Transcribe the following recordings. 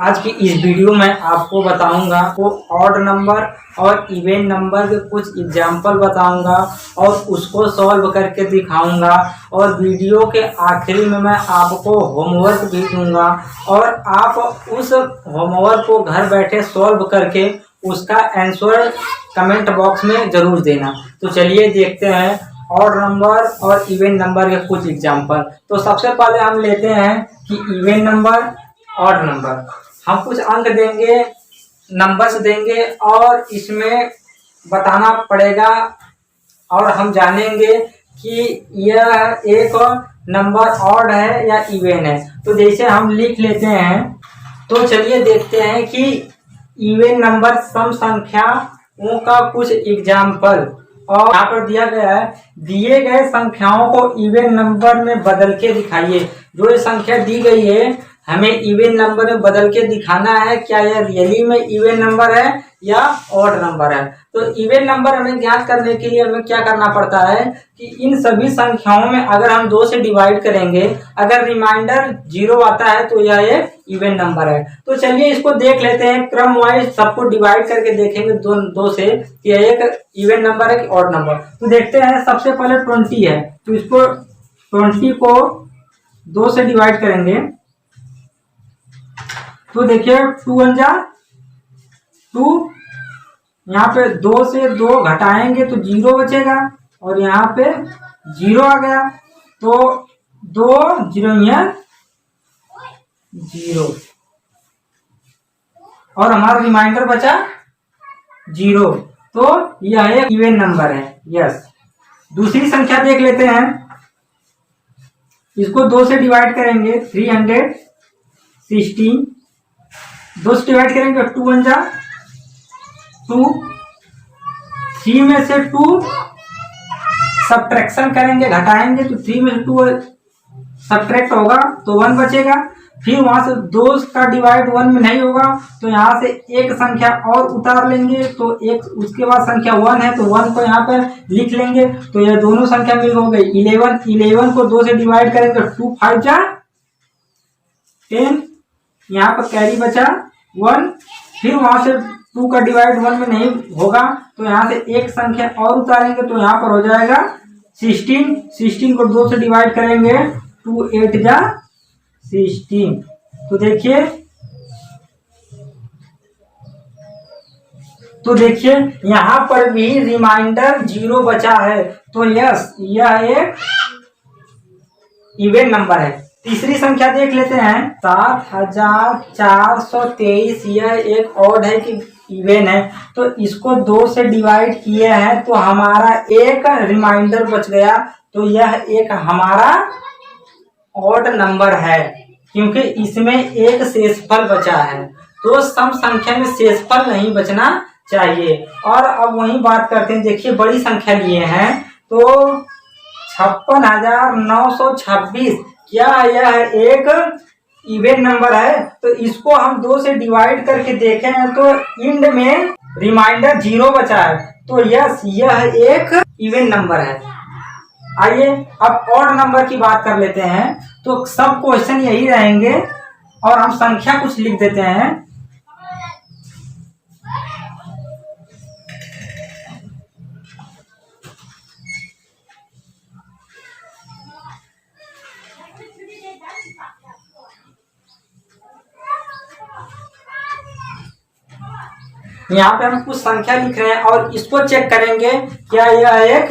आज की इस वीडियो में आपको बताऊंगा वो ऑड नंबर और इवन नंबर के कुछ एग्जाम्पल बताऊंगा और उसको सॉल्व करके दिखाऊंगा। और वीडियो के आखिरी में मैं आपको होमवर्क भी दूंगा और आप उस होमवर्क को घर बैठे सॉल्व करके उसका आंसर कमेंट बॉक्स में ज़रूर देना। तो चलिए देखते हैं ऑड नंबर और इवन नंबर के कुछ एग्जाम्पल। तो सबसे पहले हम लेते हैं कि इवन नंबर ऑड नंबर। हम कुछ अंक देंगे, नंबर्स देंगे और इसमें बताना पड़ेगा और हम जानेंगे कि यह एक नंबर ऑड है या इवन है। तो जैसे हम लिख लेते हैं, तो चलिए देखते हैं कि इवन नंबर सम संख्याओं का कुछ एग्जाम्पल। और यहाँ पर दिया गया है, दिए गए संख्याओं को इवन नंबर में बदल के दिखाइए। जो ये संख्या दी गई है हमें इवन नंबर में बदल के दिखाना है, क्या यह रियली में इवन नंबर है या ऑड नंबर है। तो इवन नंबर हमें ज्ञात करने के लिए हमें क्या करना पड़ता है कि इन सभी संख्याओं में अगर हम 2 से डिवाइड करेंगे, अगर रिमाइंडर 0 आता है तो यह एक इवन नंबर है। तो चलिए इसको देख लेते हैं, क्रम वाइज सबको डिवाइड करके देखेंगे 2 से कि यह एक इवन नंबर है कि ऑड नंबर। तो देखते हैं, सबसे पहले 20 है तो इसको 20 को 2 से डिवाइड करेंगे तो देखिए 2 1 जा 2, यहाँ पे 2 से 2 घटाएंगे तो 0 बचेगा और यहाँ पे 0 आ गया तो 2 0 0 और हमारा रिमाइंडर बचा 0। तो यह एक इवन नंबर है। यस, दूसरी संख्या देख लेते हैं, इसको 2 से डिवाइड करेंगे 316, 2 से डिवाइड करेंगे 2 1 जा 2, 3 में से 2 सब्ट्रैक्शन करेंगे, घटाएंगे तो 3 में से 2 सब्ट्रैक्ट होगा तो 1 बचेगा। फिर वहां से 2 का डिवाइड 1 में नहीं होगा तो यहाँ से एक संख्या और उतार लेंगे तो एक, उसके बाद संख्या 1 है तो 1 को यहाँ पर लिख लेंगे तो यह दोनों संख्या मिल हो गई 11। 11 को 2 से डिवाइड करेंगे 2 5 जा 10, यहाँ पर कैरी बचा 1। फिर वहां से 2 का डिवाइड 1 में नहीं होगा तो यहाँ से एक संख्या और उतारेंगे तो यहाँ पर हो जाएगा 16। 16 को 2 से डिवाइड करेंगे 2 8 जा 16। तो देखिए यहाँ पर भी रिमाइंडर 0 बचा है तो यस, यह एक इवन नंबर है। तीसरी संख्या देख लेते हैं, 7423, यह एक ऑड है कि इवन है। तो इसको 2 से डिवाइड किए हैं तो हमारा एक रिमाइंडर बच गया तो यह एक हमारा ऑड नंबर है क्योंकि इसमें एक शेषफल बचा है। तो सम संख्या में शेषफल नहीं बचना चाहिए। और अब वही बात करते हैं, देखिए बड़ी संख्या लिए हैं तो 56,926, क्या यह एक इवन नंबर है। तो इसको हम 2 से डिवाइड करके देखें तो इंड में रिमाइंडर 0 बचा है तो यस, यह एक इवन नंबर है। आइए अब ऑड नंबर की बात कर लेते हैं। तो सब क्वेश्चन यही रहेंगे और हम संख्या कुछ लिख देते हैं। यहाँ पे हम कुछ संख्या लिख रहे हैं और इसको चेक करेंगे क्या यह एक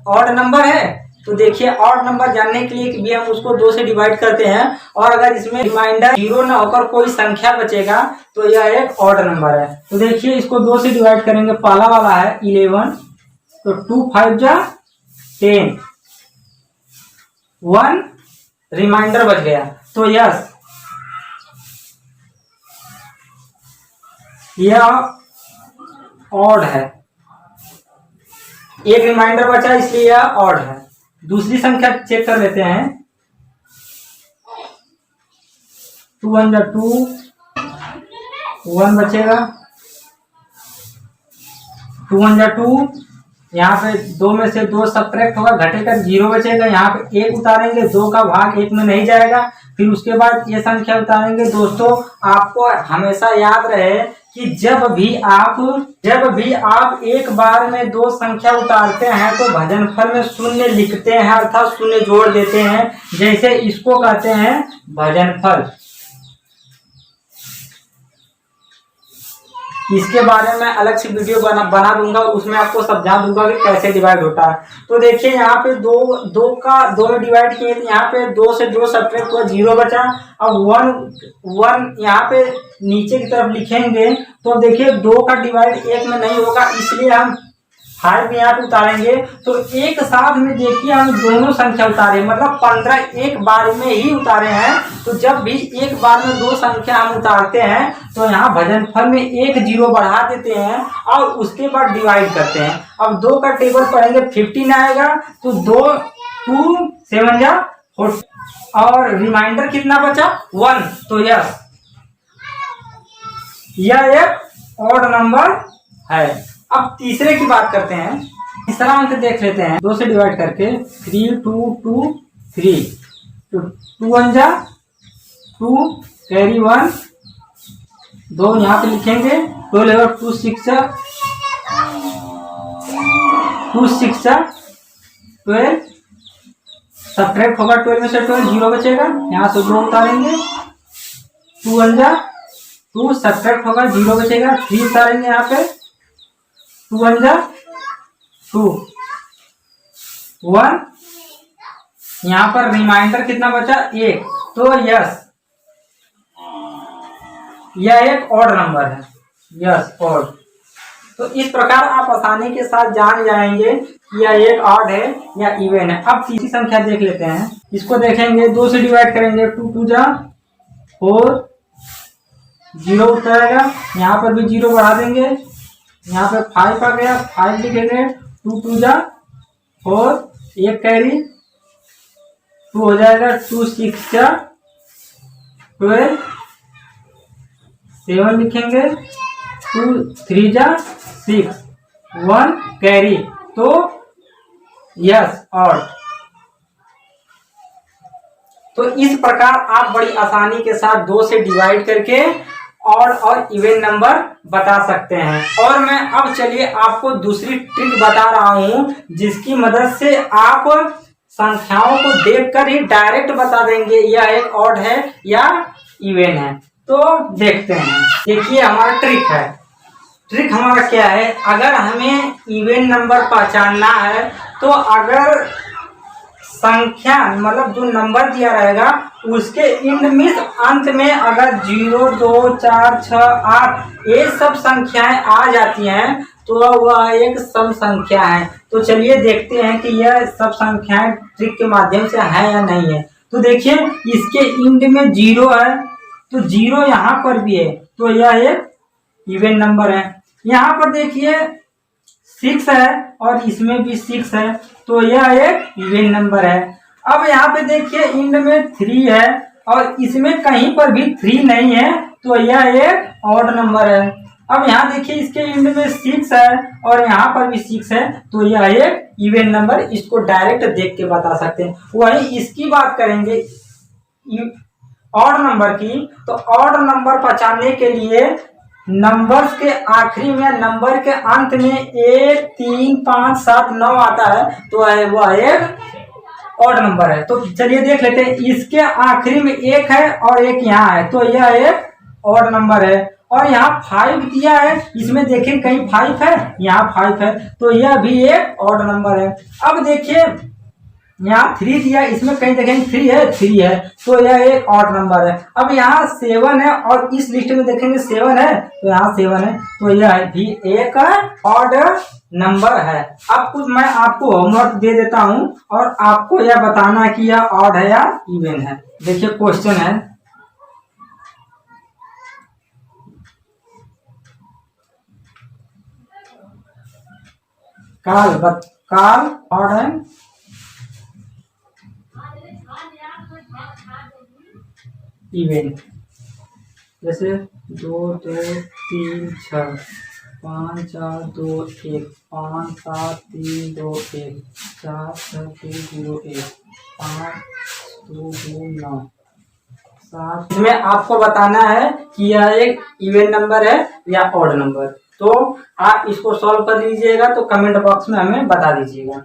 ऑड नंबर है। तो देखिए ऑड नंबर जानने के लिए भी हम उसको 2 से डिवाइड करते हैं और अगर इसमें रिमाइंडर 0 ना होकर कोई संख्या बचेगा तो यह एक ऑड नंबर है। तो देखिए इसको 2 से डिवाइड करेंगे, पहला वाला है 11 तो 2 5 जा 10, 1 रिमाइंडर बच गया तो यस, यह ऑड है। एक रिमाइंडर बचा इसलिए यह ऑड है। दूसरी संख्या चेक कर लेते हैं, 2 1 जा 2, 1 बचेगा, 2 1 जा 2, यहाँ पे 2 में से 2 सब्ट्रैक्ट होगा, घटेगा 0 बचेगा, यहाँ पे 1 उतारेंगे, 2 का भाग 1 में नहीं जाएगा फिर उसके बाद ये संख्या उतारेंगे। दोस्तों आपको हमेशा याद रहे कि जब भी आप एक बार में दो संख्या उतारते हैं तो भजनफल में शून्य लिखते हैं, अर्थात शून्य जोड़ देते हैं। जैसे इसको कहते हैं भजनफल। इसके बारे में अलग से वीडियो बना दूंगा, उसमें आपको समझा दूंगा कि कैसे डिवाइड होता है। तो देखिए यहाँ पे दो में डिवाइड किए, तो यहाँ पे 2 से 2 सब्ट्रैक्ट हुआ, 0 बचा। अब 1 यहाँ पे नीचे की तरफ लिखेंगे तो देखिए 2 का डिवाइड 1 में नहीं होगा, इसलिए हम 5 यहाँ पे उतारेंगे। तो एक साथ में देखिए हम दोनों संख्या उतारे, मतलब 15 एक बार में ही उतारे हैं। तो जब भी एक बार में दो संख्या हम उतारते हैं तो यहाँ भजनफल में 1 0 बढ़ा देते हैं और उसके बाद डिवाइड करते हैं। अब 2 का टेबल पढ़ेंगे 15 आएगा, तो 2 7 जा 4 और रिमाइंडर कितना बचा 1। तो यस, यह एक ऑड नंबर है। अब तीसरे की बात करते हैं। तीसरा अंक देख लेते हैं, 2 से डिवाइड करके 3 2 2 3, तो 2 1 जा 2 कैरी 1, 2 यहाँ पे लिखेंगे, 2 लेगा 2 6 जा 12, सब्ट्रैक्ट होगा 12 में से 12, 0 बचेगा, यहाँ से 2 उतारेंगे, 2 1 जा 2, सब्ट्रैक्ट होगा 0 बचेगा, 3 उतारेंगे यहाँ पे, 2 1 जा 2 1, यहाँ पर रिमाइंडर कितना बचा 1। तो यस, यह एक ऑड नंबर है, यस ऑड। तो इस प्रकार आप आसानी के साथ जान जाएंगे कि यह एक ऑड है या इवन है। अब तीसरी संख्या देख लेते हैं, इसको देखेंगे, 2 से डिवाइड करेंगे, 2 2 जा 4, 0 उतारेगा, यहाँ पर भी 0 बढ़ा देंगे, यहाँ पे 5 आ गया, 5 लिखेंगे, 2 2 जा 4, 1 कैरी 2 हो जाएगा, 2 6 जा 12, 7 लिखेंगे, 2 3 जा 6, 1 कैरी। तो यस ऑड। तो इस प्रकार आप बड़ी आसानी के साथ 2 से डिवाइड करके ऑड और इवन नंबर बता सकते हैं। और मैं अब चलिए आपको दूसरी ट्रिक बता रहा हूं, जिसकी मदद से आप संख्याओं को देखकर ही डायरेक्ट बता देंगे यह एक ऑड है या इवन है। तो देखते हैं, देखिए हमारा ट्रिक है। ट्रिक हमारा क्या है, अगर हमें इवन नंबर पहचानना है तो अगर संख्या मतलब जो नंबर दिया रहेगा उसके इंड में अंत में अगर 0 2 4 6 8 ये सब संख्याएं आ जाती हैं तो वह एक सम संख्या है। तो चलिए देखते हैं कि यह सब संख्याएं ट्रिक के माध्यम से है या नहीं है। तो देखिए इसके इंड में 0 है, तो 0 यहाँ पर भी है, तो यह एक इवन नंबर है। यहाँ पर देखिए 6 है और इसमें भी 6 है, तो यह एक इवन नंबर है। अब यहाँ पे देखिए इंड में 3 है और इसमें कहीं पर भी 3 नहीं है, तो यह एक ऑड नंबर है। अब यहाँ देखिए इसके इंड में 6 है और यहाँ पर भी 6 है, तो यह एक इवन नंबर, इसको डायरेक्ट देख के बता सकते हैं। वहीं इसकी बात करेंगे ऑड नंबर की, तो ऑड नंबर पहचानने के लिए नंबर्स के आखिरी में नंबर के अंत में 1 3 5 7 9 आता है, तो वह एक ऑड नंबर है। तो चलिए देख लेते हैं, इसके आखिरी में 1 है और 1 यहाँ है, तो यह एक ऑड नंबर है। और यहाँ 5 दिया है, इसमें देखिए कहीं 5 है, यहाँ 5 है, तो यह भी एक ऑड नंबर है। अब देखिए यहाँ 3 दिया, इसमें कहीं देखेंगे 3 है, तो यह एक ऑड नंबर है। अब यहाँ 7 है और इस लिस्ट में देखेंगे 7 है, तो यहाँ 7 है, तो यह भी एक ऑड नंबर है। अब कुछ मैं आपको होमवर्क दे देता हूँ और आपको यह बताना कि यह ऑड है या इवन है। देखिए क्वेश्चन है, काल ऑड है इवन, जैसे 2 2 3 6 5 4 2 1 5 7 3 2 1 4 6 2 0 1 5 2 2 9 7। इसमें आपको बताना है कि यह एक इवन नंबर है या ऑड नंबर। तो आप इसको सॉल्व कर लीजिएगा, तो कमेंट बॉक्स में हमें बता दीजिएगा।